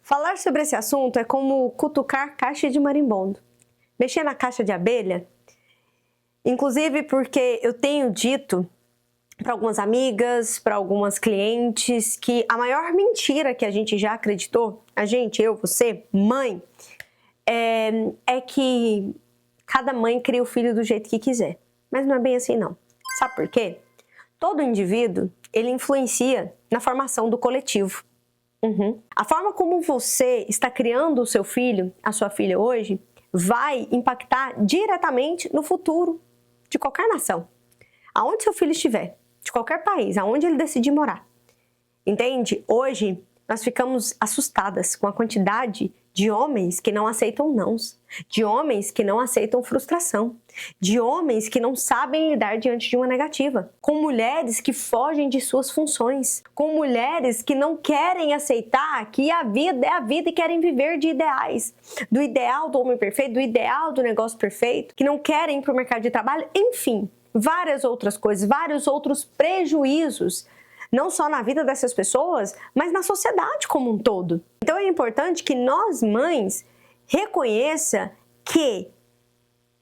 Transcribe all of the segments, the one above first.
Falar sobre esse assunto é como cutucar caixa de marimbondo. Mexer na caixa de abelha, inclusive porque eu tenho dito para algumas amigas, para algumas clientes, que a maior mentira que a gente já acreditou, eu, você, mãe, é que cada mãe cria o filho do jeito que quiser. Mas não é bem assim não. Sabe por quê? Todo indivíduo, ele influencia na formação do coletivo. A forma como você está criando o seu filho, a sua filha hoje, vai impactar diretamente no futuro de qualquer nação. Aonde seu filho estiver, de qualquer país, aonde ele decidir morar. Entende? Hoje, nós ficamos assustadas com a quantidade de homens que não aceitam nãos, de homens que não aceitam frustração, de homens que não sabem lidar diante de uma negativa, com mulheres que fogem de suas funções, com mulheres que não querem aceitar que a vida é a vida e querem viver de ideais, do ideal do homem perfeito, do ideal do negócio perfeito, que não querem ir para o mercado de trabalho, enfim, várias outras coisas, vários outros prejuízos, não só na vida dessas pessoas, mas na sociedade como um todo. Então é importante que nós, mães, reconheça que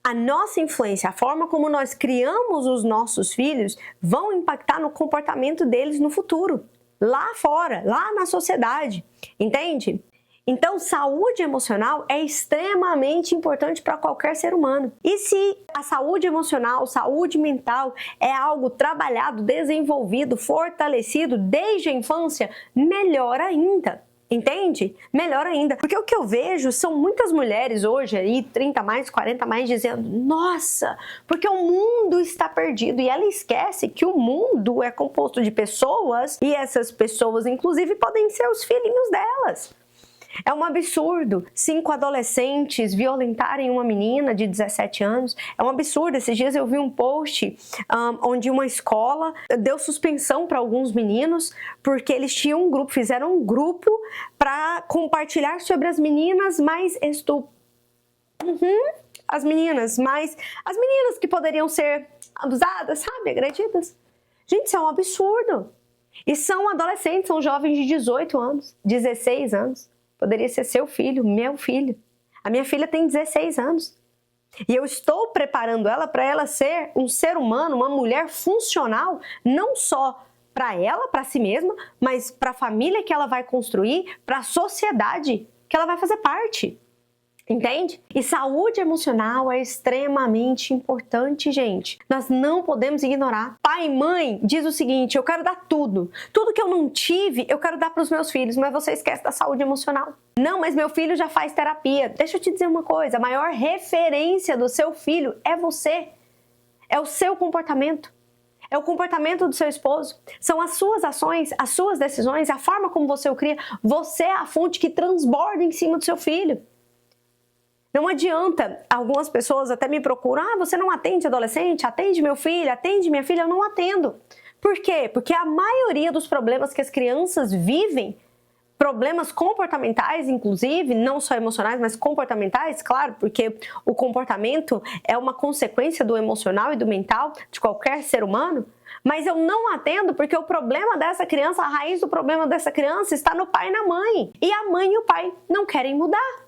a nossa influência, a forma como nós criamos os nossos filhos, vão impactar no comportamento deles no futuro, lá fora, lá na sociedade, entende? Então, saúde emocional é extremamente importante para qualquer ser humano. E se a saúde emocional, saúde mental é algo trabalhado, desenvolvido, fortalecido desde a infância, melhor ainda. Entende? Melhor ainda. Porque o que eu vejo são muitas mulheres hoje aí, 30 mais, 40 mais, dizendo: nossa, porque o mundo está perdido. E ela esquece que o mundo é composto de pessoas e essas pessoas, inclusive, podem ser os filhinhos delas. É um absurdo 5 adolescentes violentarem uma menina de 17 anos. É um absurdo. Esses dias eu vi um post onde uma escola deu suspensão para alguns meninos porque eles tinham um grupo, fizeram um grupo para compartilhar sobre as meninas mais as meninas que poderiam ser abusadas, sabe, agredidas. Gente, isso é um absurdo. E são adolescentes, são jovens de 18 anos, 16 anos. Poderia ser seu filho, meu filho. A minha filha tem 16 anos. E eu estou preparando ela para ela ser um ser humano, uma mulher funcional, não só para ela, para si mesma, mas para a família que ela vai construir, para a sociedade que ela vai fazer parte. Entende? E saúde emocional é extremamente importante, gente. Nós não podemos ignorar. Pai e mãe diz o seguinte: eu quero dar tudo. Tudo que eu não tive, eu quero dar para os meus filhos, mas você esquece da saúde emocional. Não, mas meu filho já faz terapia. Deixa eu te dizer uma coisa: a maior referência do seu filho é você. É o seu comportamento. É o comportamento do seu esposo. São as suas ações, as suas decisões, a forma como você o cria. Você é a fonte que transborda em cima do seu filho. Não adianta, algumas pessoas até me procuram: ah, você não atende adolescente? Atende meu filho? Atende minha filha? Eu não atendo. Por quê? Porque a maioria dos problemas que as crianças vivem, problemas comportamentais inclusive, não só emocionais, mas comportamentais, claro, porque o comportamento é uma consequência do emocional e do mental de qualquer ser humano, mas eu não atendo porque o problema dessa criança, a raiz do problema dessa criança está no pai e na mãe. E a mãe e o pai não querem mudar.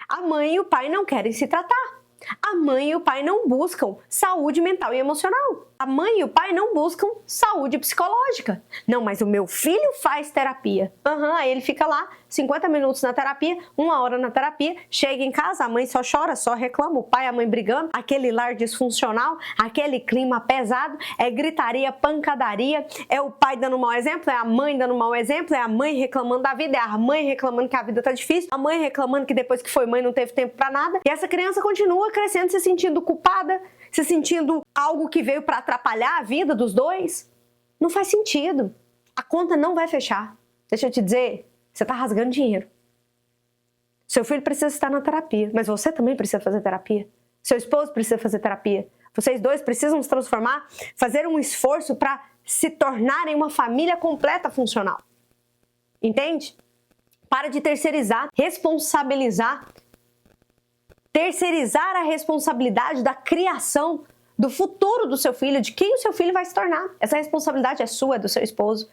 A mãe e o pai não querem se tratar. A mãe e o pai não buscam saúde mental e emocional. A mãe e o pai não buscam saúde psicológica. Não, mas o meu filho faz terapia. Aí ele fica lá 50 minutos na terapia, 1 hora na terapia, chega em casa, a mãe só chora, só reclama, o pai e a mãe brigando, aquele lar disfuncional, aquele clima pesado, é gritaria, pancadaria, é o pai dando mau exemplo, é a mãe dando mau exemplo, é a mãe reclamando da vida, é a mãe reclamando que a vida tá difícil, a mãe reclamando que depois que foi mãe não teve tempo pra nada, e essa criança continua crescendo se sentindo culpada, se sentindo algo que veio para atrapalhar a vida dos dois. Não faz sentido. A conta não vai fechar. Deixa eu te dizer, você está rasgando dinheiro. Seu filho precisa estar na terapia, mas você também precisa fazer terapia. Seu esposo precisa fazer terapia. Vocês dois precisam se transformar, fazer um esforço para se tornarem uma família completa funcional. Entende? Para de terceirizar, responsabilizar. Terceirizar a responsabilidade da criação, do futuro do seu filho, de quem o seu filho vai se tornar. Essa responsabilidade é sua, é do seu esposo.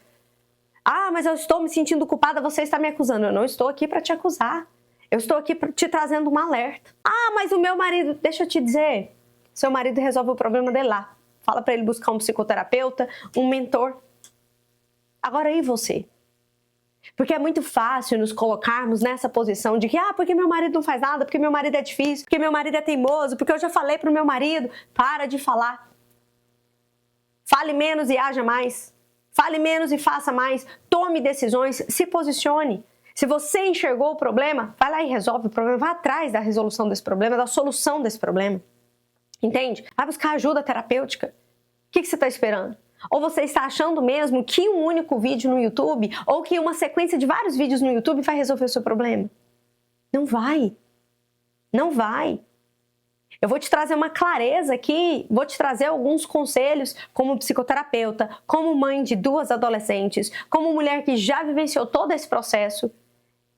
Ah, mas eu estou me sentindo culpada, você está me acusando. Eu não estou aqui para te acusar. Eu estou aqui te trazendo um alerta. Ah, mas o meu marido... Deixa eu te dizer. Seu marido resolve o problema dele lá. Fala para ele buscar um psicoterapeuta, um mentor. Agora e você? Porque é muito fácil nos colocarmos nessa posição de que, porque meu marido não faz nada, porque meu marido é difícil, porque meu marido é teimoso, porque eu já falei pro meu marido. Para de falar. Fale menos e haja mais. Fale menos e faça mais. Tome decisões, se posicione. Se você enxergou o problema, vai lá e resolve o problema. Vai atrás da resolução desse problema, da solução desse problema. Entende? Vai buscar ajuda terapêutica. O que você está esperando? Ou você está achando mesmo que um único vídeo no YouTube ou que uma sequência de vários vídeos no YouTube vai resolver o seu problema? Não vai. Não vai. Eu vou te trazer uma clareza aqui, vou te trazer alguns conselhos como psicoterapeuta, como mãe de 2 adolescentes, como mulher que já vivenciou todo esse processo,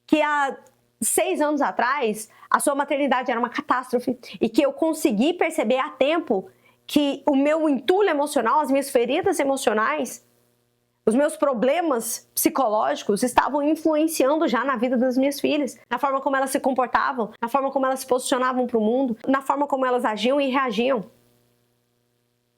que há 6 anos atrás a sua maternidade era uma catástrofe e que eu consegui perceber a tempo que o meu entulho emocional, as minhas feridas emocionais, os meus problemas psicológicos estavam influenciando já na vida das minhas filhas, na forma como elas se comportavam, na forma como elas se posicionavam para o mundo, na forma como elas agiam e reagiam.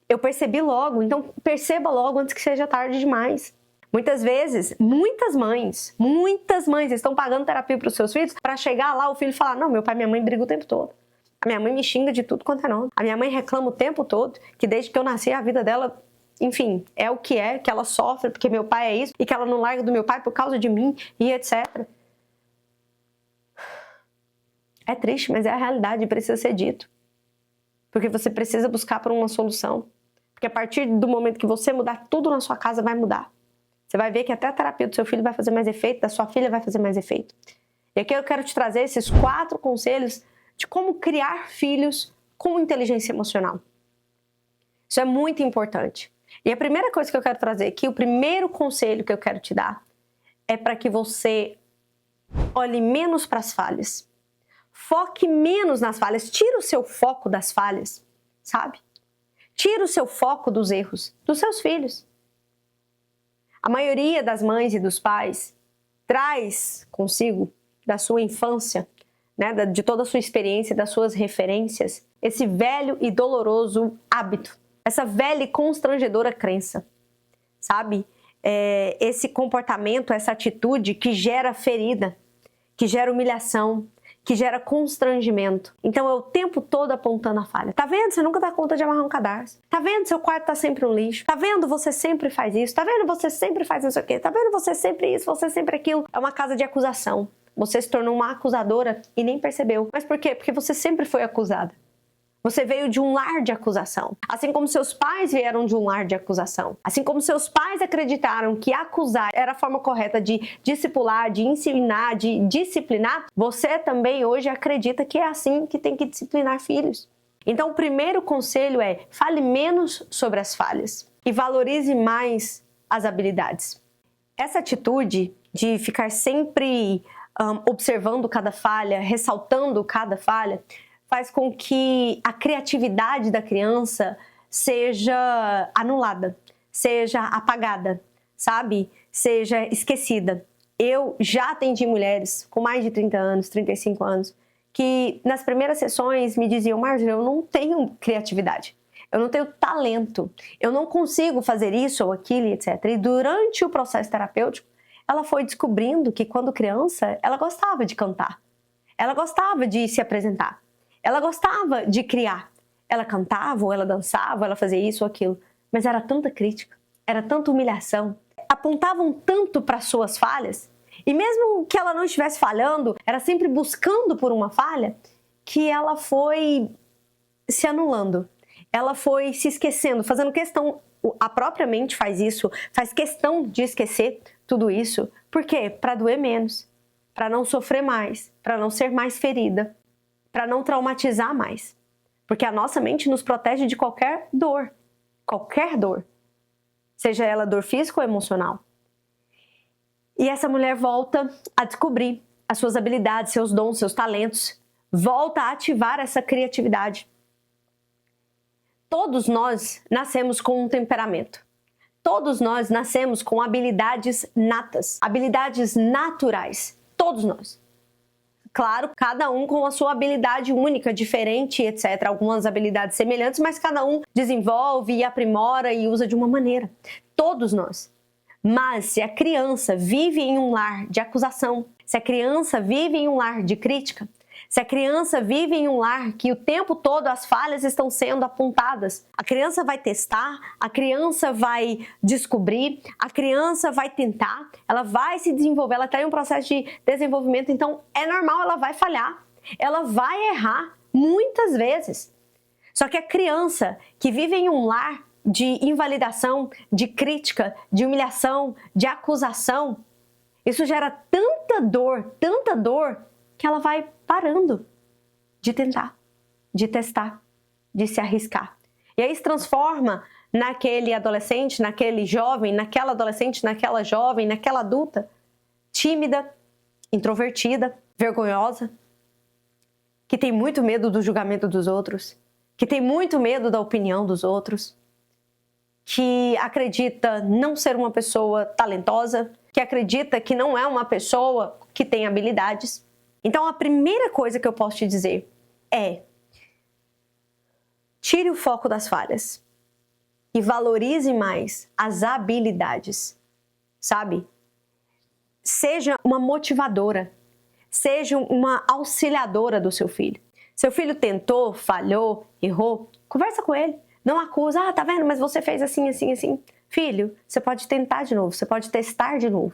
Eu percebi logo, então perceba logo antes que seja tarde demais. Muitas vezes, muitas mães estão pagando terapia para os seus filhos para chegar lá o filho falar, não, meu pai e minha mãe brigam o tempo todo. A minha mãe me xinga de tudo quanto é nome. A minha mãe reclama o tempo todo que desde que eu nasci a vida dela, enfim, é o que ela sofre porque meu pai é isso e que ela não larga do meu pai por causa de mim e etc. É triste, mas é a realidade e precisa ser dito. Porque você precisa buscar por uma solução. Porque a partir do momento que você mudar, tudo na sua casa vai mudar. Você vai ver que até a terapia do seu filho vai fazer mais efeito, da sua filha vai fazer mais efeito. E aqui eu quero te trazer esses 4 conselhos de como criar filhos com inteligência emocional. Isso é muito importante. E a primeira coisa que eu quero trazer aqui, o primeiro conselho que eu quero te dar, é para que você olhe menos para as falhas. Foque menos nas falhas. Tira o seu foco das falhas, sabe? Tira o seu foco dos erros dos seus filhos. A maioria das mães e dos pais traz consigo, da sua infância, né, de toda a sua experiência, das suas referências, esse velho e doloroso hábito, essa velha e constrangedora crença, sabe? Esse comportamento, essa atitude que gera ferida, que gera humilhação, que gera constrangimento. Então é o tempo todo apontando a falha. Tá vendo? Você nunca dá conta de amarrar um cadarço. Tá vendo? Seu quarto tá sempre um lixo. Tá vendo? Você sempre faz isso. Tá vendo? Você sempre faz não sei o quê. Tá vendo? Você sempre isso, você sempre aquilo. É uma casa de acusação. Você se tornou uma acusadora e nem percebeu. Mas por quê? Porque você sempre foi acusada. Você veio de um lar de acusação. Assim como seus pais vieram de um lar de acusação. Assim como seus pais acreditaram que acusar era a forma correta de discipular, de ensinar, de disciplinar, você também hoje acredita que é assim que tem que disciplinar filhos. Então o primeiro conselho é: fale menos sobre as falhas e valorize mais as habilidades. Essa atitude de ficar sempre observando cada falha, ressaltando cada falha, faz com que a criatividade da criança seja anulada, seja apagada, sabe? Seja esquecida. Eu já atendi mulheres com mais de 30 anos, 35 anos, que nas primeiras sessões me diziam: Marjorie, eu não tenho criatividade, eu não tenho talento, eu não consigo fazer isso ou aquilo, etc. E durante o processo terapêutico, ela foi descobrindo que quando criança, ela gostava de cantar, ela gostava de se apresentar. Ela gostava de criar. Ela cantava, ou ela dançava, ou ela fazia isso ou aquilo. Mas era tanta crítica, era tanta humilhação. Apontavam tanto para suas falhas, e mesmo que ela não estivesse falhando, era sempre buscando por uma falha, que ela foi se anulando. Ela foi se esquecendo, fazendo questão. A própria mente faz isso, faz questão de esquecer tudo isso. Por quê? Para doer menos, para não sofrer mais, para não ser mais ferida, para não traumatizar mais. Porque a nossa mente nos protege de qualquer dor, seja ela dor física ou emocional. E essa mulher volta a descobrir as suas habilidades, seus dons, seus talentos, volta a ativar essa criatividade. Todos nós nascemos com um temperamento. Todos nós nascemos com habilidades natas, habilidades naturais. Todos nós. Claro, cada um com a sua habilidade única, diferente, etc. Algumas habilidades semelhantes, mas cada um desenvolve e aprimora e usa de uma maneira. Todos nós. Mas se a criança vive em um lar de acusação, se a criança vive em um lar de crítica, se a criança vive em um lar que o tempo todo as falhas estão sendo apontadas, a criança vai testar, a criança vai descobrir, a criança vai tentar, ela vai se desenvolver, ela está em um processo de desenvolvimento, então é normal, ela vai falhar, ela vai errar muitas vezes. Só que a criança que vive em um lar de invalidação, de crítica, de humilhação, de acusação, isso gera tanta dor, que ela vai parando de tentar, de testar, de se arriscar. E aí se transforma naquele adolescente, naquele jovem, naquela adolescente, naquela jovem, naquela adulta, tímida, introvertida, vergonhosa, que tem muito medo do julgamento dos outros, que tem muito medo da opinião dos outros, que acredita não ser uma pessoa talentosa, que acredita que não é uma pessoa que tem habilidades. Então, a primeira coisa que eu posso te dizer é: tire o foco das falhas e valorize mais as habilidades, sabe? Seja uma motivadora, seja uma auxiliadora do seu filho. Seu filho tentou, falhou, errou, conversa com ele. Não acusa, tá vendo, mas você fez assim, assim, assim. Filho, você pode tentar de novo, você pode testar de novo.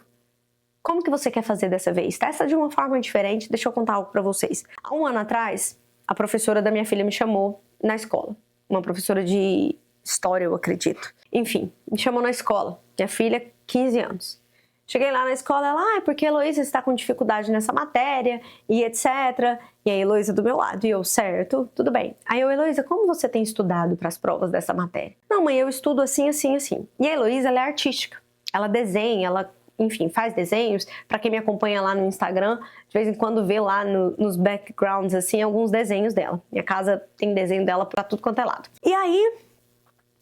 Como que você quer fazer dessa vez? Testa de uma forma diferente. Deixa eu contar algo pra vocês. Há um ano atrás, a professora da minha filha me chamou na escola. Uma professora de história, eu acredito. Enfim, me chamou na escola. Minha filha, 15 anos. Cheguei lá na escola, ela, porque a Heloísa está com dificuldade nessa matéria e etc. E a Heloísa do meu lado, e eu, certo, tudo bem. Aí eu, Heloísa, como você tem estudado para as provas dessa matéria? Não, mãe, eu estudo assim, assim, assim. E a Heloísa, ela é artística. Ela desenha, ela, enfim, faz desenhos. Para quem me acompanha lá no Instagram, de vez em quando vê lá nos backgrounds, assim, alguns desenhos dela. Minha casa tem desenho dela para tudo quanto é lado. E aí,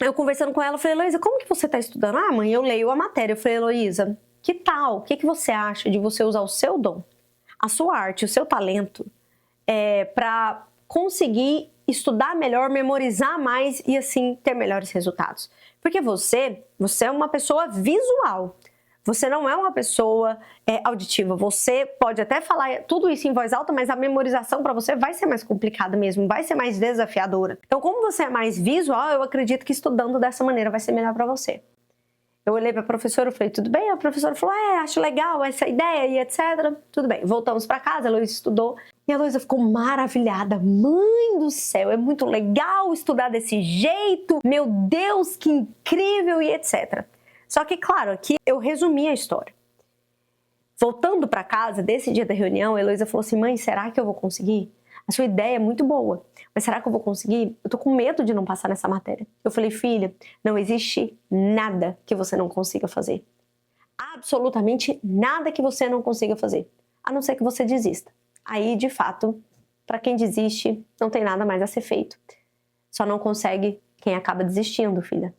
eu conversando com ela, eu falei, Heloísa, como que você está estudando? Ah, mãe, eu leio a matéria. Eu falei, Heloísa, que tal? O que você acha de você usar o seu dom, a sua arte, o seu talento para conseguir estudar melhor, memorizar mais e assim ter melhores resultados? Porque você é uma pessoa visual, você não é uma pessoa auditiva. Você pode até falar tudo isso em voz alta, mas a memorização para você vai ser mais complicada mesmo, vai ser mais desafiadora. Então, como você é mais visual, eu acredito que estudando dessa maneira vai ser melhor para você. Eu olhei para a professora e falei, tudo bem? A professora falou, acho legal essa ideia e etc. Tudo bem, voltamos para casa, a Heloísa estudou. E a Heloísa ficou maravilhada. Mãe do céu, é muito legal estudar desse jeito. Meu Deus, que incrível e etc. Só que, claro, aqui eu resumi a história. Voltando para casa, desse dia da reunião, a Heloísa falou assim, mãe, será que eu vou conseguir? A sua ideia é muito boa, mas será que eu vou conseguir? Eu tô com medo de não passar nessa matéria. Eu falei, filha, não existe nada que você não consiga fazer. Absolutamente nada que você não consiga fazer, a não ser que você desista. Aí, de fato, para quem desiste, não tem nada mais a ser feito. Só não consegue quem acaba desistindo, filha.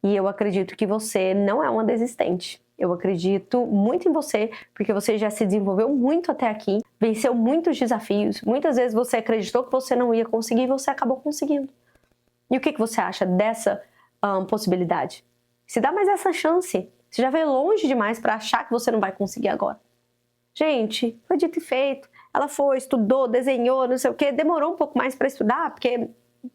E eu acredito que você não é uma desistente. Eu acredito muito em você, porque você já se desenvolveu muito até aqui, venceu muitos desafios. Muitas vezes você acreditou que você não ia conseguir e você acabou conseguindo. E o que você acha dessa possibilidade? Se dá mais essa chance. Você já veio longe demais para achar que você não vai conseguir agora. Gente, foi dito e feito. Ela foi, estudou, desenhou, não sei o quê. Demorou um pouco mais para estudar, porque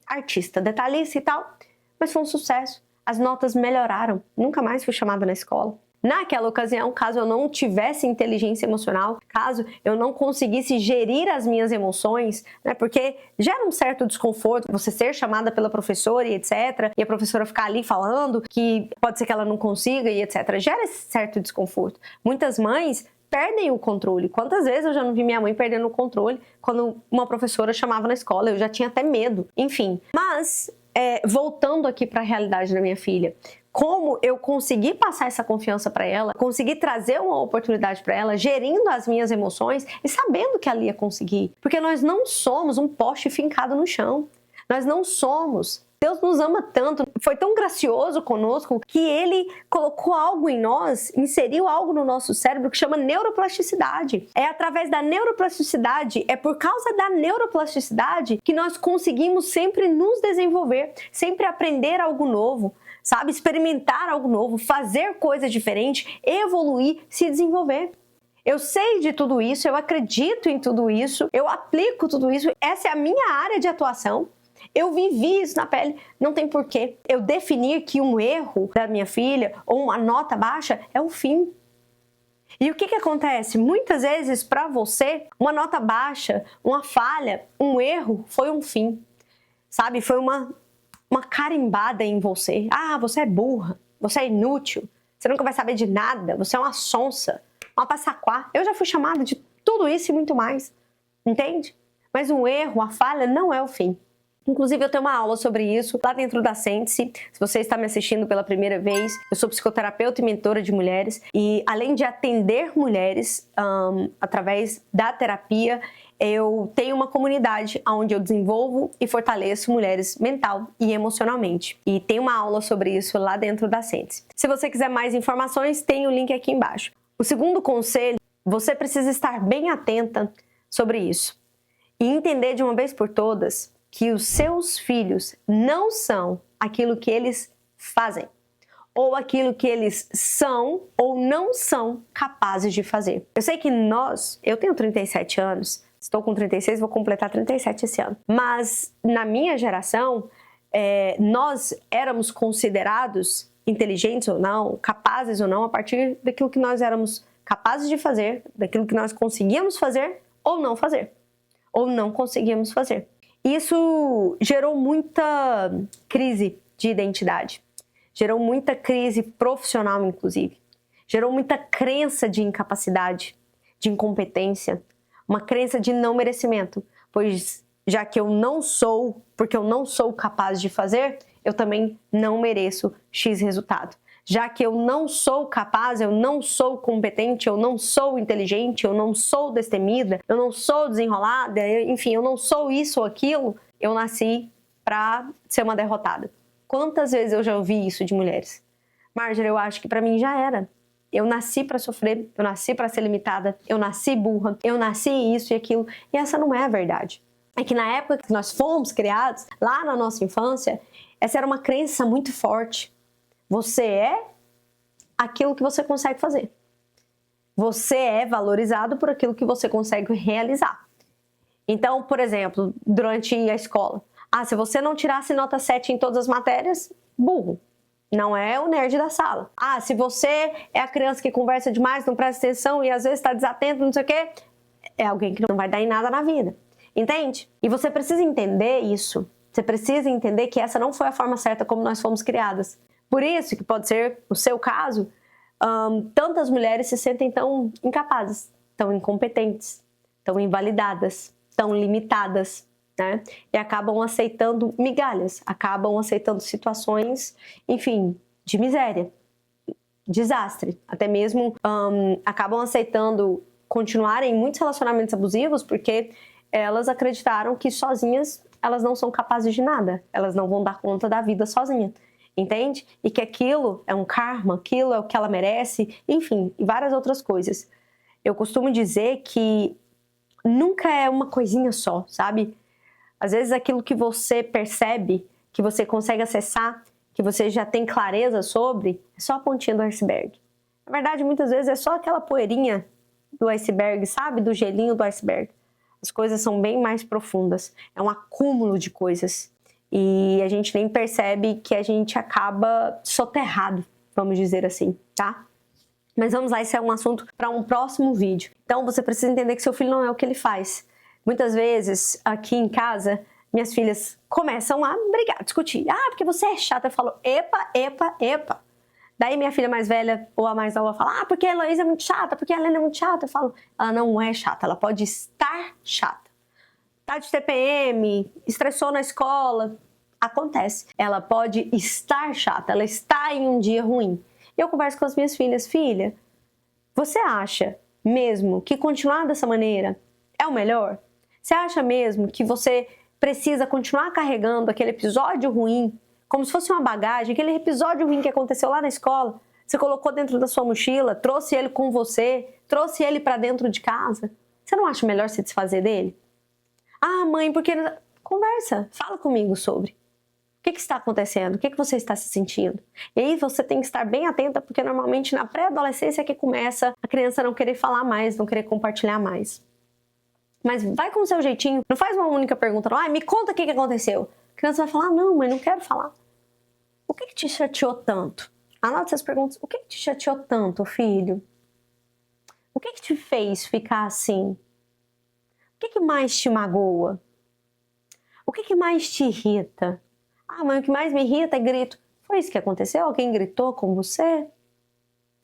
artista, detalhista e tal. Mas foi um sucesso. As notas melhoraram. Nunca mais fui chamada na escola. Naquela ocasião, caso eu não tivesse inteligência emocional, caso eu não conseguisse gerir as minhas emoções, né, porque gera um certo desconforto você ser chamada pela professora e etc, e a professora ficar ali falando que pode ser que ela não consiga e etc, gera esse certo desconforto. Muitas mães perdem o controle. Quantas vezes eu já não vi minha mãe perdendo o controle quando uma professora chamava na escola, eu já tinha até medo, enfim. Mas, voltando aqui para a realidade da minha filha, como eu consegui passar essa confiança para ela, consegui trazer uma oportunidade para ela, gerindo as minhas emoções e sabendo que ela ia conseguir. Porque nós não somos um poste fincado no chão. Nós não somos Deus nos ama tanto, foi tão gracioso conosco, que Ele colocou algo em nós, inseriu algo no nosso cérebro que chama neuroplasticidade. É através da neuroplasticidade, é por causa da neuroplasticidade que nós conseguimos sempre nos desenvolver, sempre aprender algo novo, sabe? Experimentar algo novo, fazer coisas diferentes, evoluir, se desenvolver. Eu sei de tudo isso, eu acredito em tudo isso, eu aplico tudo isso, essa é a minha área de atuação. Eu vivi isso na pele, não tem porquê eu definir que um erro da minha filha ou uma nota baixa é o fim. E o que acontece? Muitas vezes para você, uma nota baixa, uma falha, um erro foi um fim, sabe? Foi uma carimbada em você. Ah, você é burra, você é inútil, você nunca vai saber de nada, você é uma sonsa, uma passaquá. Eu já fui chamada de tudo isso e muito mais, entende? Mas um erro, a falha não é o fim. Inclusive, eu tenho uma aula sobre isso lá dentro da Sente-se. Se você está me assistindo pela primeira vez, eu sou psicoterapeuta e mentora de mulheres. E além de atender mulheres através da terapia, eu tenho uma comunidade onde eu desenvolvo e fortaleço mulheres mental e emocionalmente. E tem uma aula sobre isso lá dentro da Sente-se. Se você quiser mais informações, tem o link aqui embaixo. O segundo conselho, você precisa estar bem atenta sobre isso. E entender de uma vez por todas que os seus filhos não são aquilo que eles fazem, ou aquilo que eles são ou não são capazes de fazer. Eu sei que eu tenho 37 anos, estou com 36, vou completar 37 esse ano, mas na minha geração, nós éramos considerados inteligentes ou não, capazes ou não, a partir daquilo que nós éramos capazes de fazer, daquilo que nós conseguíamos fazer ou não fazer, ou não conseguíamos fazer. Isso gerou muita crise de identidade, gerou muita crise profissional, inclusive. Gerou muita crença de incapacidade, de incompetência, uma crença de não merecimento, pois já que eu não sou, porque eu não sou capaz de fazer, eu também não mereço X resultado. Já que eu não sou capaz, eu não sou competente, eu não sou inteligente, eu não sou destemida, eu não sou desenrolada, enfim, eu não sou isso ou aquilo, eu nasci para ser uma derrotada. Quantas vezes eu já ouvi isso de mulheres? Marjorie, eu acho que para mim já era. Eu nasci para sofrer, eu nasci para ser limitada, eu nasci burra, eu nasci isso e aquilo. E essa não é a verdade. É que na época que nós fomos criados, lá na nossa infância, essa era uma crença muito forte. Você é aquilo que você consegue fazer. Você é valorizado por aquilo que você consegue realizar. Então, por exemplo, durante a escola, se você não tirasse nota 7 em todas as matérias, burro. Não é o nerd da sala. Se você é a criança que conversa demais, não presta atenção e às vezes está desatento, não sei o quê, é alguém que não vai dar em nada na vida. Entende? E você precisa entender isso. Você precisa entender que essa não foi a forma certa como nós fomos criadas. Por isso que pode ser o seu caso, tantas mulheres se sentem tão incapazes, tão incompetentes, tão invalidadas, tão limitadas, né? E acabam aceitando migalhas, acabam aceitando situações, enfim, de miséria, desastre. Até mesmo acabam aceitando continuarem em muitos relacionamentos abusivos porque elas acreditaram que sozinhas elas não são capazes de nada, elas não vão dar conta da vida sozinha. Entende? E que aquilo é um karma, aquilo é o que ela merece, enfim, e várias outras coisas. Eu costumo dizer que nunca é uma coisinha só, sabe? Às vezes aquilo que você percebe, que você consegue acessar, que você já tem clareza sobre, é só a pontinha do iceberg. Na verdade, muitas vezes é só aquela poeirinha do iceberg, sabe? Do gelinho do iceberg. As coisas são bem mais profundas. É um acúmulo de coisas. E a gente nem percebe que a gente acaba soterrado, vamos dizer assim, tá? Mas vamos lá, esse é um assunto para um próximo vídeo. Então você precisa entender que seu filho não é o que ele faz. Muitas vezes, aqui em casa, minhas filhas começam a brigar, a discutir. Porque você é chata. Eu falo, epa. Daí minha filha mais velha ou a mais nova fala, porque a Heloísa é muito chata, porque a Helena é muito chata. Eu falo, ela não é chata, ela pode estar chata. Tá de TPM, estressou na escola, acontece. Ela pode estar chata, ela está em um dia ruim. E eu converso com as minhas filhas, filha, você acha mesmo que continuar dessa maneira é o melhor? Você acha mesmo que você precisa continuar carregando aquele episódio ruim como se fosse uma bagagem, aquele episódio ruim que aconteceu lá na escola, você colocou dentro da sua mochila, trouxe ele com você, trouxe ele para dentro de casa. Você não acha melhor se desfazer dele? Ah, mãe, porque... Conversa, fala comigo sobre. O que está acontecendo? O que você está se sentindo? E aí você tem que estar bem atenta, porque normalmente na pré-adolescência é que começa a criança não querer falar mais, não querer compartilhar mais. Mas vai com o seu jeitinho, não faz uma única pergunta, não. Ah, me conta o que aconteceu. A criança vai falar, não, mãe, não quero falar. O que te chateou tanto? Anote essas perguntas. O que te chateou tanto, filho? O que te fez ficar assim? O que mais te magoa? O que mais te irrita? Ah, mãe, o que mais me irrita é grito. Foi isso que aconteceu? Alguém gritou com você?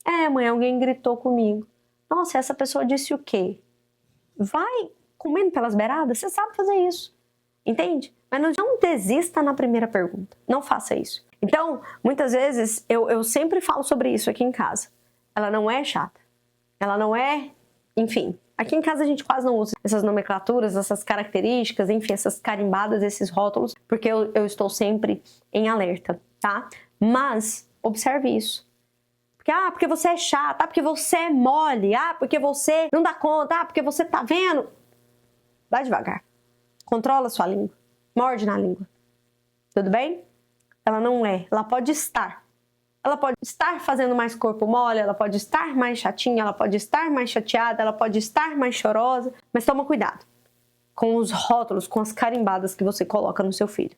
É, mãe, alguém gritou comigo. Nossa, essa pessoa disse o quê? Vai comendo pelas beiradas, você sabe fazer isso. Entende? Mas não desista na primeira pergunta. Não faça isso. Então, muitas vezes, eu sempre falo sobre isso aqui em casa. Ela não é chata. Ela não é... Enfim, aqui em casa a gente quase não usa essas nomenclaturas, essas características, enfim, essas carimbadas, esses rótulos, porque eu estou sempre em alerta, tá? Mas, observe isso. Porque você é chata, porque você é mole, porque você não dá conta, porque você tá vendo. Vai devagar. Controla a sua língua. Morde na língua. Tudo bem? Ela não é. Ela pode estar. Ela pode estar fazendo mais corpo mole, ela pode estar mais chatinha, ela pode estar mais chateada, ela pode estar mais chorosa. Mas toma cuidado com os rótulos, com as carimbadas que você coloca no seu filho.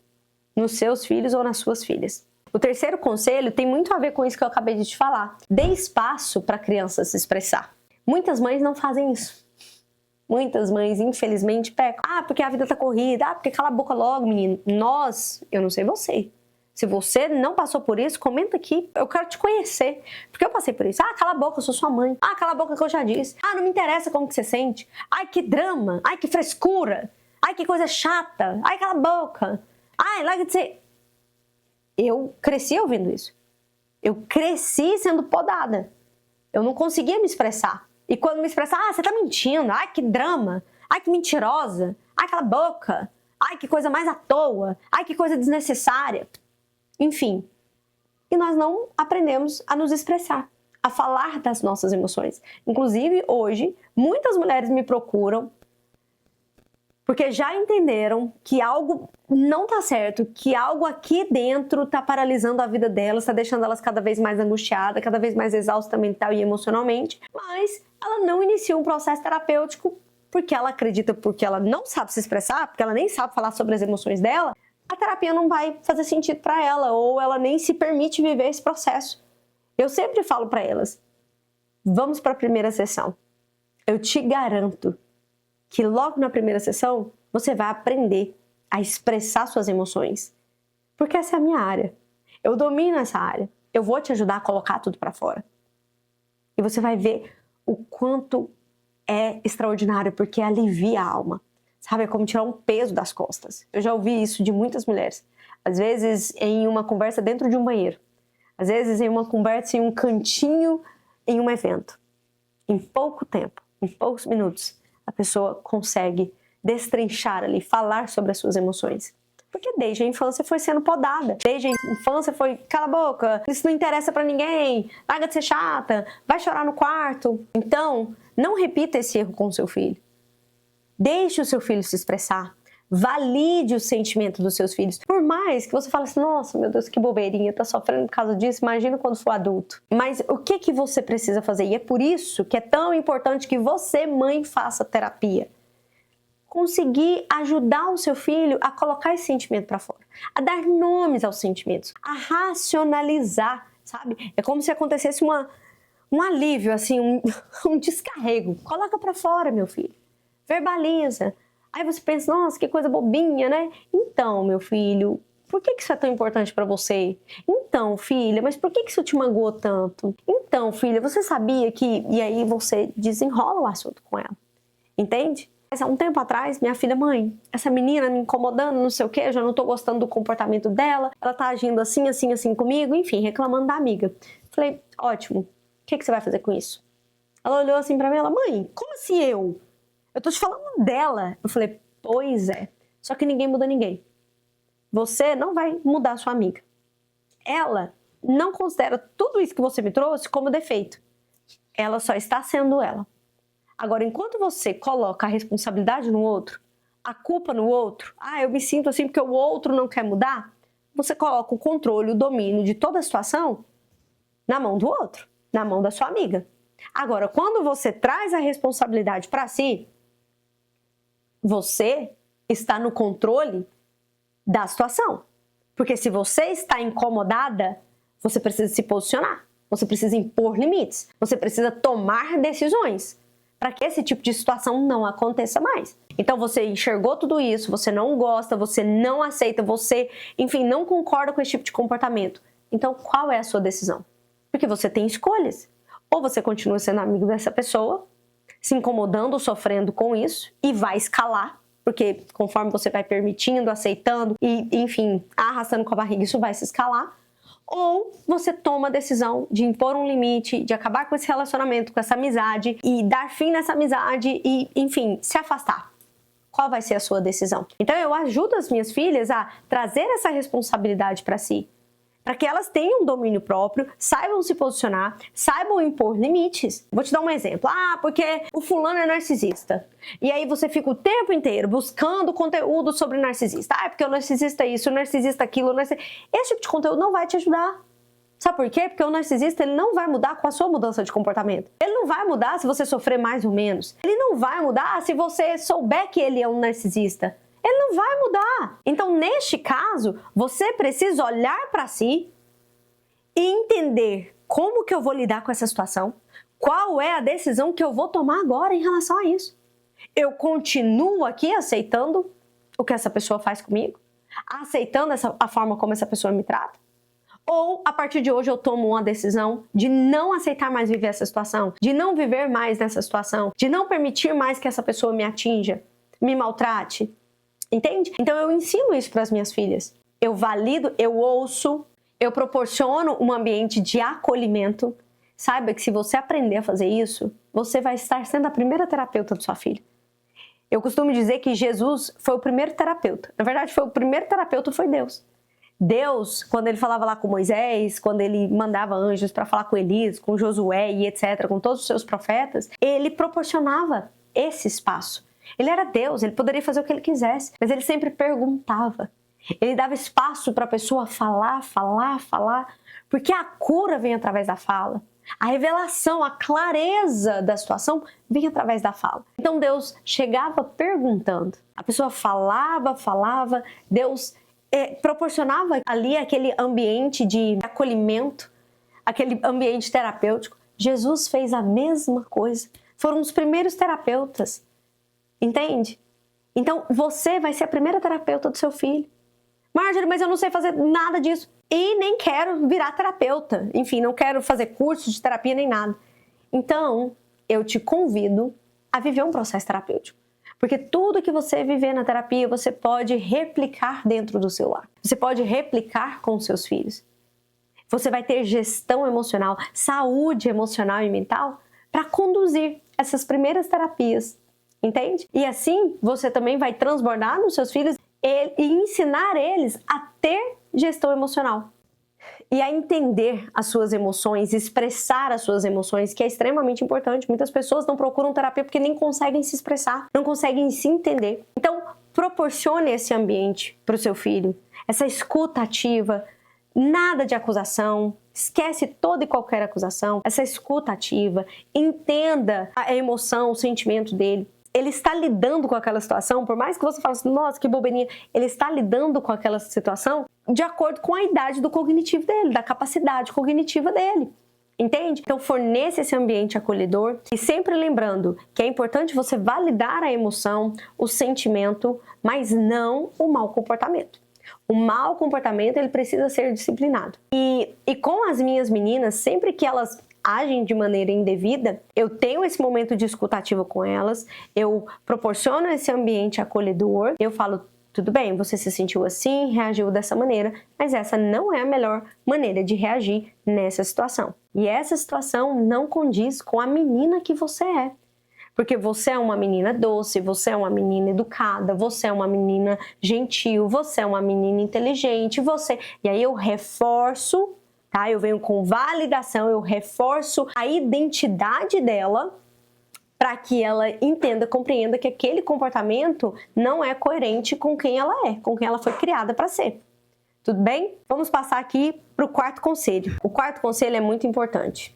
Nos seus filhos ou nas suas filhas. O terceiro conselho tem muito a ver com isso que eu acabei de te falar. Dê espaço para a criança se expressar. Muitas mães não fazem isso. Muitas mães, infelizmente, pecam. Porque a vida tá corrida. Porque cala a boca logo, menino. Eu não sei você. Se você não passou por isso, comenta aqui. Eu quero te conhecer. Porque eu passei por isso. Cala a boca, eu sou sua mãe. Cala a boca que eu já disse. Não me interessa como que você sente. Ai, que drama. Ai, que frescura. Ai, que coisa chata. Ai, cala a boca. Ai, larga de ser... Eu cresci ouvindo isso. Eu cresci sendo podada. Eu não conseguia me expressar. E quando me expressava, você tá mentindo. Ai, que drama. Ai, que mentirosa. Ai, cala a boca. Ai, que coisa mais à toa. Ai, que coisa desnecessária. Enfim. E nós não aprendemos a nos expressar, a falar das nossas emoções. Inclusive, hoje, muitas mulheres me procuram porque já entenderam que algo não tá certo, que algo aqui dentro tá paralisando a vida delas, tá deixando elas cada vez mais angustiadas, cada vez mais exausta mental e emocionalmente, mas ela não inicia um processo terapêutico porque ela acredita, porque ela não sabe se expressar, porque ela nem sabe falar sobre as emoções dela, a terapia não vai fazer sentido para ela, ou ela nem se permite viver esse processo. Eu sempre falo para elas, vamos para a primeira sessão. Eu te garanto que logo na primeira sessão você vai aprender a expressar suas emoções. Porque essa é a minha área. Eu domino essa área. Eu vou te ajudar a colocar tudo para fora. E você vai ver o quanto é extraordinário, porque alivia a alma. Sabe, é como tirar um peso das costas. Eu já ouvi isso de muitas mulheres. Às vezes em uma conversa dentro de um banheiro. Às vezes em uma conversa em um cantinho, em um evento. Em pouco tempo, em poucos minutos, a pessoa consegue destrinchar ali, falar sobre as suas emoções. Porque desde a infância foi sendo podada. Desde a infância foi, cala a boca, isso não interessa pra ninguém, larga de ser chata, vai chorar no quarto. Então, não repita esse erro com o seu filho. Deixe o seu filho se expressar. Valide o sentimento dos seus filhos. Por mais que você fale assim, nossa, meu Deus, que bobeirinha, tá sofrendo por causa disso, imagina quando for adulto. Mas o que você precisa fazer? E é por isso que é tão importante que você, mãe, faça terapia. Conseguir ajudar o seu filho a colocar esse sentimento para fora. A dar nomes aos sentimentos. A racionalizar, sabe? É como se acontecesse um alívio, assim, um descarrego. Coloca para fora, meu filho. Verbaliza. Aí você pensa, nossa, que coisa bobinha, né? Então, meu filho, por que isso é tão importante para você? Então, filha, mas por que isso te magoou tanto? Então, filha, você sabia que... E aí você desenrola o assunto com ela. Entende? Mas há um tempo atrás, minha filha, mãe, essa menina me incomodando, não sei o quê, eu já não tô gostando do comportamento dela, ela tá agindo assim, assim, assim comigo, enfim, reclamando da amiga. Falei, ótimo, o que você vai fazer com isso? Ela olhou assim pra mim, ela, mãe, como assim eu? Eu tô te falando dela. Eu falei, pois é. Só que ninguém muda ninguém. Você não vai mudar a sua amiga. ela não considera tudo isso que você me trouxe como defeito. Ela só está sendo ela. Agora, enquanto você coloca a responsabilidade no outro, a culpa no outro, eu me sinto assim porque o outro não quer mudar, você coloca o controle, o domínio de toda a situação na mão do outro, na mão da sua amiga. Agora, quando você traz a responsabilidade para si, você está no controle da situação. Porque se você está incomodada, você precisa se posicionar, você precisa impor limites, você precisa tomar decisões para que esse tipo de situação não aconteça mais. Então você enxergou tudo isso, você não gosta, você não aceita, você, enfim, não concorda com esse tipo de comportamento. Então qual é a sua decisão? Porque você tem escolhas. Ou você continua sendo amigo dessa pessoa, se incomodando, sofrendo com isso e vai escalar, porque conforme você vai permitindo, aceitando e, enfim, arrastando com a barriga, isso vai se escalar. Ou você toma a decisão de impor um limite, de acabar com esse relacionamento, com essa amizade e dar fim nessa amizade e, enfim, se afastar. Qual vai ser a sua decisão? Então eu ajudo as minhas filhas a trazer essa responsabilidade para si, para que elas tenham domínio próprio, saibam se posicionar, saibam impor limites. Vou te dar um exemplo. Porque o fulano é narcisista. E aí você fica o tempo inteiro buscando conteúdo sobre narcisista. Porque o narcisista é isso, o narcisista é aquilo, o narcisista... Esse tipo de conteúdo não vai te ajudar. Sabe por quê? Porque o narcisista ele não vai mudar com a sua mudança de comportamento. Ele não vai mudar se você sofrer mais ou menos. Ele não vai mudar se você souber que ele é um narcisista. Ele não vai mudar. Então, neste caso, você precisa olhar para si e entender como que eu vou lidar com essa situação, qual é a decisão que eu vou tomar agora em relação a isso. Eu continuo aqui aceitando o que essa pessoa faz comigo, aceitando a forma como essa pessoa me trata, ou a partir de hoje eu tomo uma decisão de não aceitar mais viver essa situação, de não viver mais nessa situação, de não permitir mais que essa pessoa me atinja, me maltrate. Entende? Então eu ensino isso para as minhas filhas. Eu valido, eu ouço, eu proporciono um ambiente de acolhimento. Saiba que se você aprender a fazer isso, você vai estar sendo a primeira terapeuta de sua filha. Eu costumo dizer que Jesus foi o primeiro terapeuta. Na verdade, o primeiro terapeuta foi Deus. Deus, quando ele falava lá com Moisés, quando ele mandava anjos para falar com Elias, com Josué e etc., com todos os seus profetas, ele proporcionava esse espaço. Ele era Deus, ele poderia fazer o que ele quisesse, mas ele sempre perguntava. Ele dava espaço para a pessoa falar, porque a cura vem através da fala. A revelação, a clareza da situação vem através da fala. Então Deus chegava perguntando. A pessoa falava, Deus proporcionava ali aquele ambiente de acolhimento, aquele ambiente terapêutico. Jesus fez a mesma coisa. Foram os primeiros terapeutas. Entende? Então, você vai ser a primeira terapeuta do seu filho. Marjorie, mas eu não sei fazer nada disso. E nem quero virar terapeuta. Enfim, não quero fazer cursos de terapia nem nada. Então, eu te convido a viver um processo terapêutico. Porque tudo que você viver na terapia, você pode replicar dentro do seu lar. Você pode replicar com os seus filhos. Você vai ter gestão emocional, saúde emocional e mental para conduzir essas primeiras terapias. Entende? E assim, você também vai transbordar nos seus filhos e ensinar eles a ter gestão emocional. E a entender as suas emoções, expressar as suas emoções, que é extremamente importante. Muitas pessoas não procuram terapia porque nem conseguem se expressar, não conseguem se entender. Então, proporcione esse ambiente para o seu filho, essa escuta ativa, nada de acusação, esquece toda e qualquer acusação, essa escuta ativa, entenda a emoção, o sentimento dele. Ele está lidando com aquela situação, por mais que você fale assim, nossa, que bobeirinha, ele está lidando com aquela situação de acordo com a idade do cognitivo dele, da capacidade cognitiva dele. Entende? Então forneça esse ambiente acolhedor e sempre lembrando que é importante você validar a emoção, o sentimento, mas não o mau comportamento. O mau comportamento ele precisa ser disciplinado. E com as minhas meninas, sempre que elas agem de maneira indevida, eu tenho esse momento de escutativa com elas, eu proporciono esse ambiente acolhedor, eu falo, tudo bem, você se sentiu assim, reagiu dessa maneira, mas essa não é a melhor maneira de reagir nessa situação. E essa situação não condiz com a menina que você é. Porque você é uma menina doce, você é uma menina educada, você é uma menina gentil, você é uma menina inteligente, você... E aí eu reforço, tá? Eu venho com validação, eu reforço a identidade dela para que ela entenda, compreenda que aquele comportamento não é coerente com quem ela é, com quem ela foi criada para ser. Tudo bem? Vamos passar aqui para o quarto conselho. O quarto conselho é muito importante.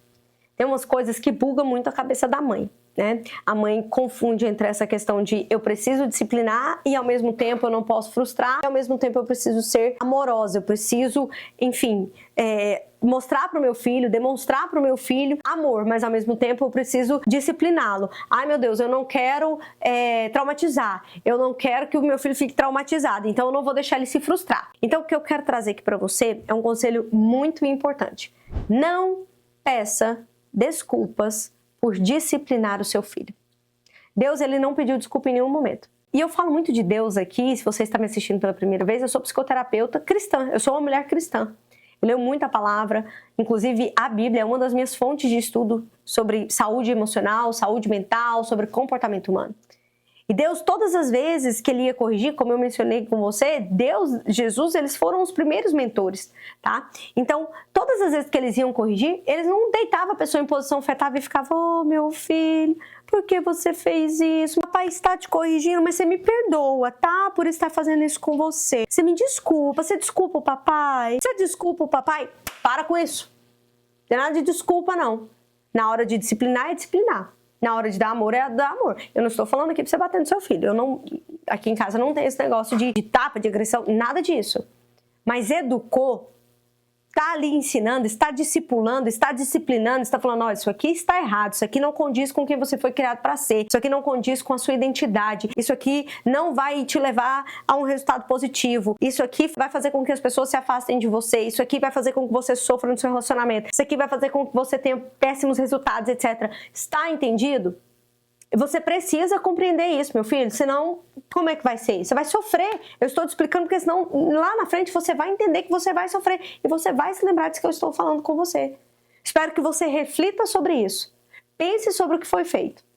Tem umas coisas que bugam muito a cabeça da mãe, né? A mãe confunde entre essa questão de eu preciso disciplinar e ao mesmo tempo eu não posso frustrar, e ao mesmo tempo eu preciso ser amorosa, eu preciso, enfim, mostrar para o meu filho, demonstrar para o meu filho amor, mas ao mesmo tempo eu preciso discipliná-lo. Ai meu Deus, eu não quero traumatizar, eu não quero que o meu filho fique traumatizado, então eu não vou deixar ele se frustrar. Então o que eu quero trazer aqui para você é um conselho muito importante. Não peça desculpas por disciplinar o seu filho. Deus, ele não pediu desculpa em nenhum momento. E eu falo muito de Deus aqui, se você está me assistindo pela primeira vez, eu sou psicoterapeuta cristã, eu sou uma mulher cristã. Eu leio muita palavra, inclusive a Bíblia é uma das minhas fontes de estudo sobre saúde emocional, saúde mental, sobre comportamento humano. E Deus, todas as vezes que ele ia corrigir, como eu mencionei com você, Deus, Jesus, eles foram os primeiros mentores, tá? Então, todas as vezes que eles iam corrigir, eles não deitavam a pessoa em posição fetal e ficavam, oh, meu filho, por que você fez isso? Papai está te corrigindo, mas você me perdoa, tá? Por estar fazendo isso com você. Você me desculpa, você desculpa o papai? Você desculpa o papai? Para com isso. Não tem nada de desculpa, não. Na hora de disciplinar, é disciplinar. Na hora de dar amor, é dar amor. Eu não estou falando aqui pra você bater no seu filho. Aqui em casa não tem esse negócio de tapa, de agressão, nada disso. Mas educou, está ali ensinando, está discipulando, está disciplinando, está falando, olha, isso aqui está errado, isso aqui não condiz com quem você foi criado para ser, isso aqui não condiz com a sua identidade, isso aqui não vai te levar a um resultado positivo, isso aqui vai fazer com que as pessoas se afastem de você, isso aqui vai fazer com que você sofra no seu relacionamento, isso aqui vai fazer com que você tenha péssimos resultados, etc. Está entendido? Você precisa compreender isso, meu filho, senão como é que vai ser? Você vai sofrer. Eu estou te explicando porque senão lá na frente você vai entender que você vai sofrer e você vai se lembrar disso que eu estou falando com você. Espero que você reflita sobre isso. Pense sobre o que foi feito.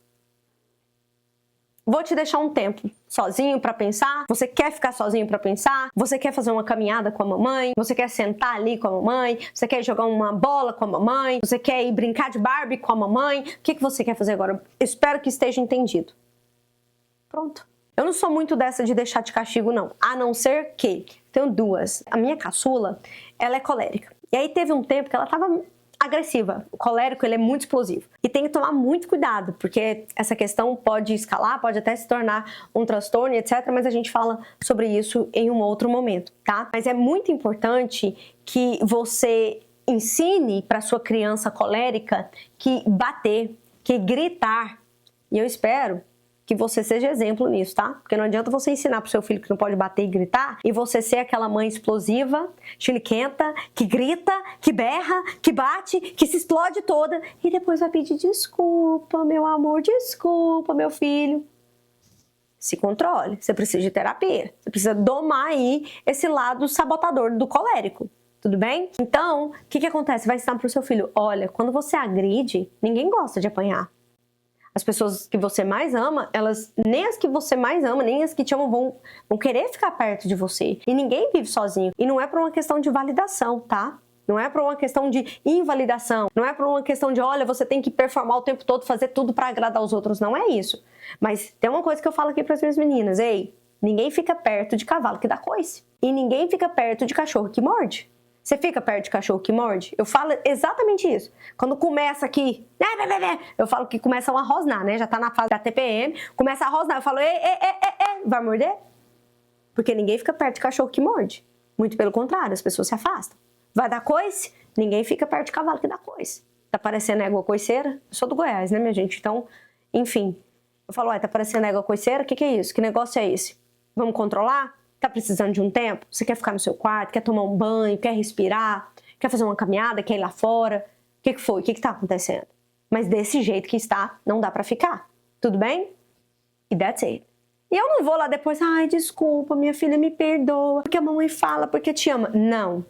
Vou te deixar um tempo sozinho para pensar. Você quer ficar sozinho para pensar? Você quer fazer uma caminhada com a mamãe? Você quer sentar ali com a mamãe? Você quer jogar uma bola com a mamãe? Você quer ir brincar de Barbie com a mamãe? O que você quer fazer agora? Eu espero que esteja entendido. Pronto. Eu não sou muito dessa de deixar de castigo, não. A não ser que... Tenho duas. A minha caçula, ela é colérica. E aí teve um tempo que ela tava agressiva. O colérico, ele é muito explosivo. E tem que tomar muito cuidado, porque essa questão pode escalar, pode até se tornar um transtorno, etc. Mas a gente fala sobre isso em um outro momento, tá? Mas é muito importante que você ensine para sua criança colérica que bater, que gritar. E eu espero que você seja exemplo nisso, tá? Porque não adianta você ensinar pro seu filho que não pode bater e gritar e você ser aquela mãe explosiva, chiliquenta, que grita, que berra, que bate, que se explode toda e depois vai pedir desculpa, meu amor, desculpa, meu filho. Se controle, você precisa de terapia, você precisa domar aí esse lado sabotador do colérico. Tudo bem? Então, o que acontece? Você vai ensinar pro seu filho, olha, quando você agride, ninguém gosta de apanhar. As pessoas que você mais ama, nem as que você mais ama, nem as que te amam vão querer ficar perto de você. E ninguém vive sozinho. E não é por uma questão de validação, tá? Não é por uma questão de invalidação. Não é por uma questão de, olha, você tem que performar o tempo todo, fazer tudo pra agradar os outros. Não é isso. Mas tem uma coisa que eu falo aqui pras minhas meninas. Ei, ninguém fica perto de cavalo que dá coice. E ninguém fica perto de cachorro que morde. Você fica perto de cachorro que morde? Eu falo exatamente isso. Quando começa aqui, eu falo que começa a rosnar, né? Já tá na fase da TPM, começa a rosnar. Eu falo, vai morder? Porque ninguém fica perto de cachorro que morde. Muito pelo contrário, as pessoas se afastam. Vai dar coice? Ninguém fica perto de cavalo que dá coice. Tá parecendo égua coiceira? Eu sou do Goiás, né, minha gente? Então, enfim. Eu falo, tá parecendo égua coiceira? O que é isso? Que negócio é esse? Vamos controlar? Tá precisando de um tempo? Você quer ficar no seu quarto? Quer tomar um banho? Quer respirar? Quer fazer uma caminhada? Quer ir lá fora? O que foi? O que tá acontecendo? Mas desse jeito que está, não dá pra ficar. Tudo bem? E that's it. E eu não vou lá depois, ai, desculpa, minha filha, me perdoa, porque a mamãe fala, porque te ama. Não.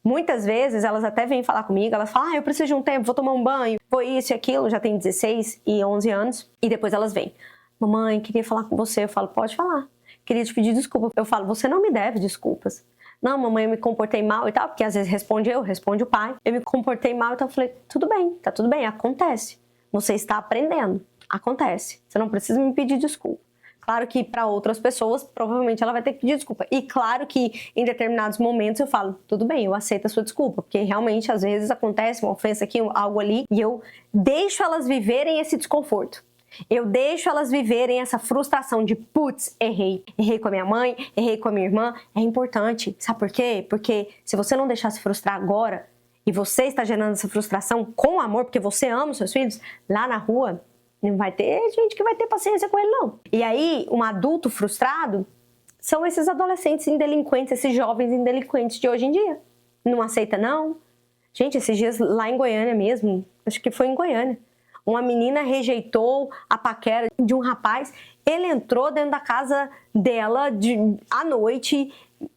Muitas vezes elas até vêm falar comigo, elas falam, eu preciso de um tempo, vou tomar um banho, vou isso e aquilo, já tem 16 e 11 anos, e depois elas vêm. Mamãe, queria falar com você. Eu falo, pode falar. Queria te pedir desculpa. Eu falo, você não me deve desculpas. Não, mamãe, eu me comportei mal e tal, porque às vezes responde o pai. Eu me comportei mal, então eu falei, tudo bem, tá tudo bem, acontece. Você está aprendendo, acontece. Você não precisa me pedir desculpa. Claro que para outras pessoas, provavelmente ela vai ter que pedir desculpa. E claro que em determinados momentos eu falo, tudo bem, eu aceito a sua desculpa, porque realmente às vezes acontece uma ofensa aqui, algo ali, e eu deixo elas viverem esse desconforto. Eu deixo elas viverem essa frustração de, putz, errei. Errei com a minha mãe, errei com a minha irmã. É importante. Sabe por quê? Porque se você não deixar se frustrar agora, e você está gerando essa frustração com amor, porque você ama os seus filhos, lá na rua, não vai ter gente que vai ter paciência com ele, não. E aí, um adulto frustrado são esses adolescentes indelinquentes, esses jovens indelinquentes de hoje em dia. Não aceita, não. Gente, esses dias lá em Goiânia mesmo, acho que foi em Goiânia, uma menina rejeitou a paquera de um rapaz. Ele entrou dentro da casa dela à noite,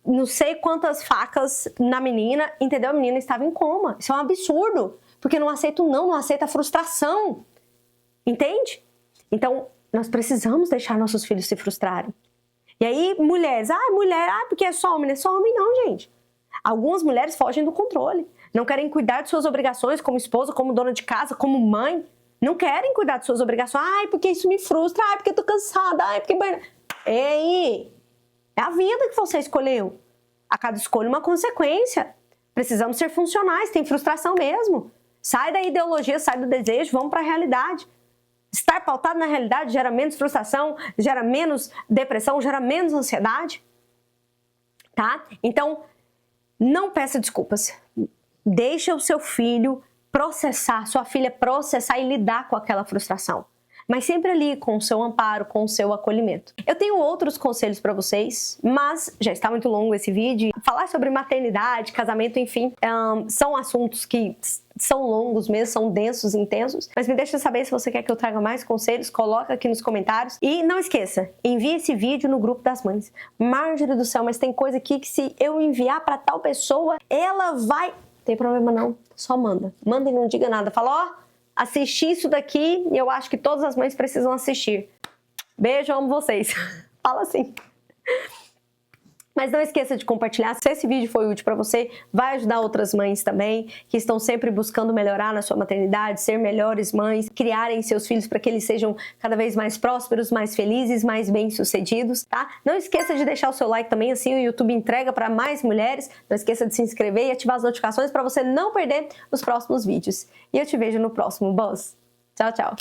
não sei quantas facas na menina, entendeu? A menina estava em coma. Isso é um absurdo, porque não aceita o não aceita a frustração. Entende? Então, nós precisamos deixar nossos filhos se frustrarem. E aí, mulheres, porque é só homem. Não é só homem não, gente. Algumas mulheres fogem do controle. Não querem cuidar de suas obrigações como esposa, como dona de casa, como mãe. Não querem cuidar de suas obrigações. Porque isso me frustra. Porque eu tô cansada. Porque... Ei! É a vida que você escolheu. A cada escolha uma consequência. Precisamos ser funcionais. Tem frustração mesmo. Sai da ideologia, sai do desejo. Vamos para a realidade. Estar pautado na realidade gera menos frustração, gera menos depressão, gera menos ansiedade. Tá? Então, não peça desculpas. Deixa o seu filho processar, sua filha processar e lidar com aquela frustração. Mas sempre ali com o seu amparo, com o seu acolhimento. Eu tenho outros conselhos para vocês, mas já está muito longo esse vídeo. Falar sobre maternidade, casamento, enfim, são assuntos que são longos mesmo, são densos, intensos. Mas me deixa saber se você quer que eu traga mais conselhos, coloca aqui nos comentários. E não esqueça, envie esse vídeo no grupo das mães. Marjorie do céu, mas tem coisa aqui que se eu enviar para tal pessoa, ela vai... Não tem problema não, só manda. Manda e não diga nada. Fala, assisti isso daqui e eu acho que todas as mães precisam assistir. Beijo, amo vocês. Fala assim. Mas não esqueça de compartilhar. Se esse vídeo foi útil para você, vai ajudar outras mães também, que estão sempre buscando melhorar na sua maternidade, ser melhores mães, criarem seus filhos para que eles sejam cada vez mais prósperos, mais felizes, mais bem-sucedidos, tá? Não esqueça de deixar o seu like também, assim o YouTube entrega para mais mulheres. Não esqueça de se inscrever e ativar as notificações para você não perder os próximos vídeos. E eu te vejo no próximo Buzz. Tchau, tchau!